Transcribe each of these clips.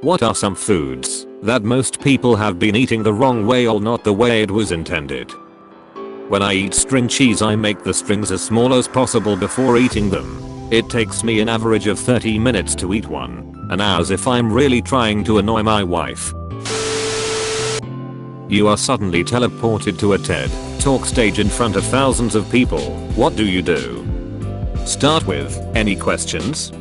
What are some foods that most people have been eating the wrong way or not the way it was intended? When I eat string cheese, I make the strings as small as possible before eating them. It takes me an average of 30 minutes to eat one, and as if I'm really trying to annoy my wife. You are suddenly teleported to a TED Talk stage in front of thousands of people. What do you do? Start with, any questions?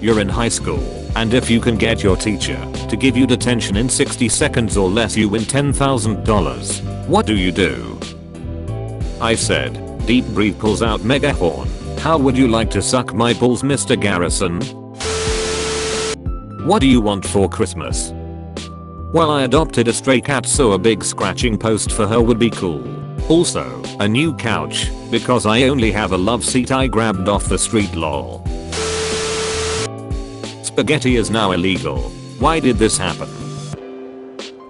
You're in high school, and if you can get your teacher to give you detention in 60 seconds or less, you win $10,000. What do you do? I said, deep breathe, pulls out mega horn. How would you like to suck my balls, Mr. Garrison? What do you want for Christmas? Well, I adopted a stray cat, so a big scratching post for her would be cool. Also, a new couch, because I only have a love seat I grabbed off the street, lol. Spaghetti is now illegal. Why did this happen?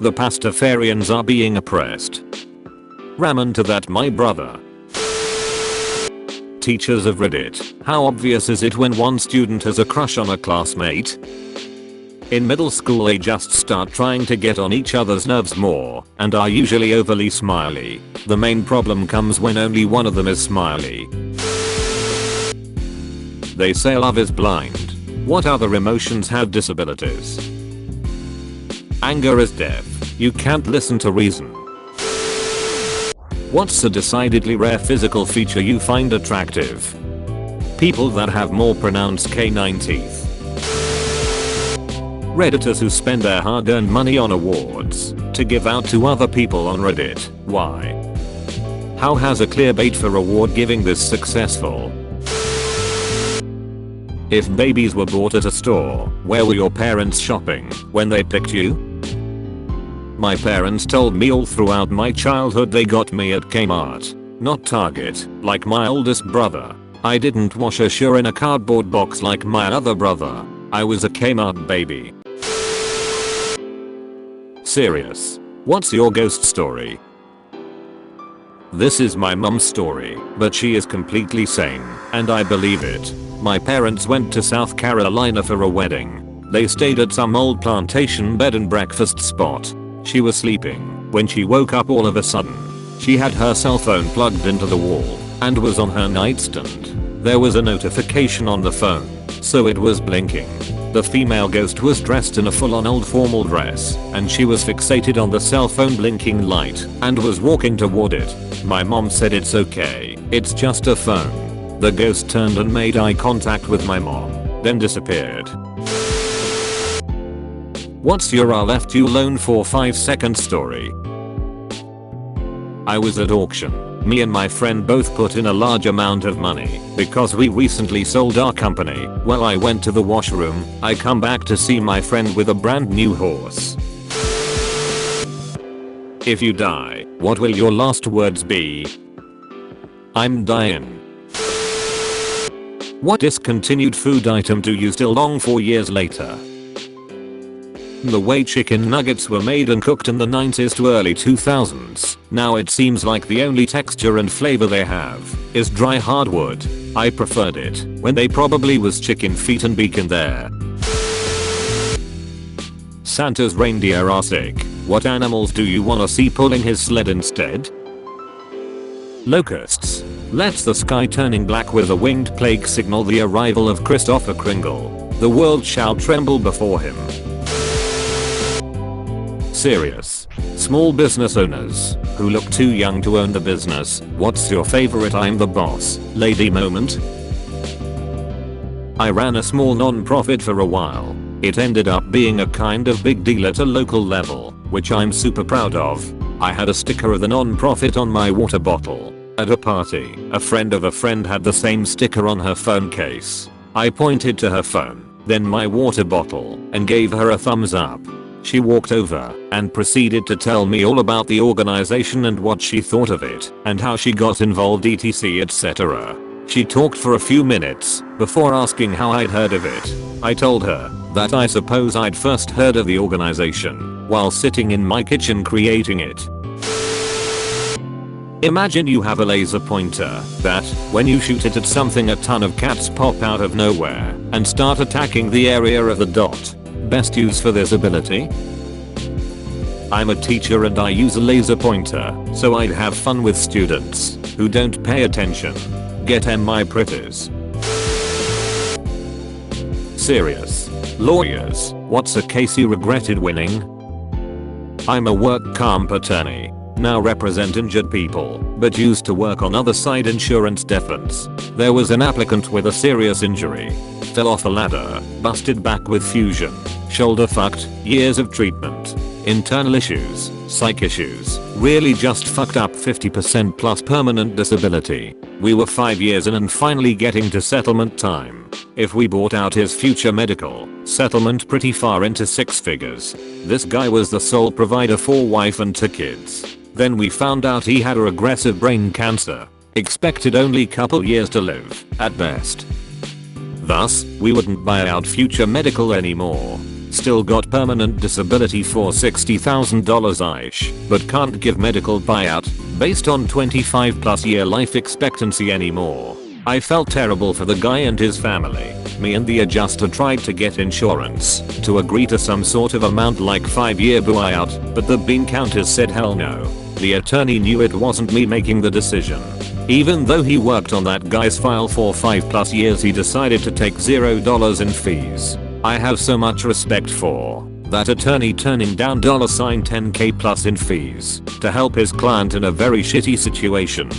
The Pastafarians are being oppressed. Ramen to that, my brother. Teachers of Reddit, how obvious is it when one student has a crush on a classmate? In middle school, they just start trying to get on each other's nerves more and are usually overly smiley. The main problem comes when only one of them is smiley. They say love is blind. What other emotions have disabilities? Anger is deaf. You can't listen to reason. What's a decidedly rare physical feature you find attractive? People that have more pronounced canine teeth. Redditors who spend their hard-earned money on awards to give out to other people on Reddit. Why? How has a clearbait for award giving this successful? If babies were bought at a store, where were your parents shopping when they picked you? My parents told me all throughout my childhood they got me at Kmart, not Target, like my oldest brother. I didn't wash a shirt in a cardboard box like my other brother. I was a Kmart baby. Serious. What's your ghost story? This is my mum's story, but she is completely sane, and I believe it. My parents went to South Carolina for a wedding. They stayed at some old plantation bed and breakfast spot. She was sleeping when she woke up all of a sudden. She had her cell phone plugged into the wall and was on her nightstand. There was a notification on the phone, so it was blinking. The female ghost was dressed in a full-on old formal dress, and she was fixated on the cell phone blinking light and was walking toward it. My mom said, "It's okay, it's just a phone." The ghost turned and made eye contact with my mom, then disappeared. What's your I left you alone for 5 seconds story? I was at auction. Me and my friend both put in a large amount of money because we recently sold our company. Well, I went to the washroom. I come back to see my friend with a brand new horse. If you die, what will your last words be? I'm dying. What discontinued food item do you still long for years later? The way chicken nuggets were made and cooked in the 90s to early 2000s, now it seems like the only texture and flavor they have is dry hardwood. I preferred it when they probably was chicken feet and beak in there. Santa's reindeer are sick. What animals do you wanna see pulling his sled instead? Locusts. Let's the sky turning black with a winged plague signal the arrival of Christopher Kringle. The world shall tremble before him. Serious. Small business owners who look too young to own the business. What's your favorite I'm the boss lady moment? I ran a small non-profit for a while. It ended up being a kind of big deal at a local level, which I'm super proud of. I had a sticker of the non-profit on my water bottle. At a party, a friend of a friend had the same sticker on her phone case. I pointed to her phone, then my water bottle, and gave her a thumbs up. She walked over and proceeded to tell me all about the organization and what she thought of it and how she got involved etc etc. She talked for a few minutes before asking how I'd heard of it. I told her that I suppose I'd first heard of the organization while sitting in my kitchen creating it. Imagine you have a laser pointer that, when you shoot it at something, a ton of cats pop out of nowhere and start attacking the area of the dot. Best use for this ability? I'm a teacher and I use a laser pointer, so I'd have fun with students who don't pay attention. Get my pretties. Serious. Lawyers, what's a case you regretted winning? I'm a work comp attorney. Now represent injured people, but used to work on other side insurance defense. There was an applicant with a serious injury. Fell off a ladder, busted back with fusion, shoulder fucked, years of treatment. Internal issues, psych issues, really just fucked up, 50% plus permanent disability. We were 5 years in and finally getting to settlement time. If we bought out his future medical settlement pretty far into 6 figures. This guy was the sole provider for wife and 2 kids. Then we found out he had a aggressive brain cancer. Expected only couple years to live, at best. Thus, we wouldn't buy out future medical anymore. Still got permanent disability for $60,000 ish, but can't give medical buyout based on 25 plus year life expectancy anymore. I felt terrible for the guy and his family. Me and the adjuster tried to get insurance to agree to some sort of amount like 5-year buyout, but the bean counters said hell no. The attorney knew it wasn't me making the decision. Even though he worked on that guy's file for 5 plus years, he decided to take $0 in fees. I have so much respect for that attorney turning down $10k plus in fees to help his client in a very shitty situation.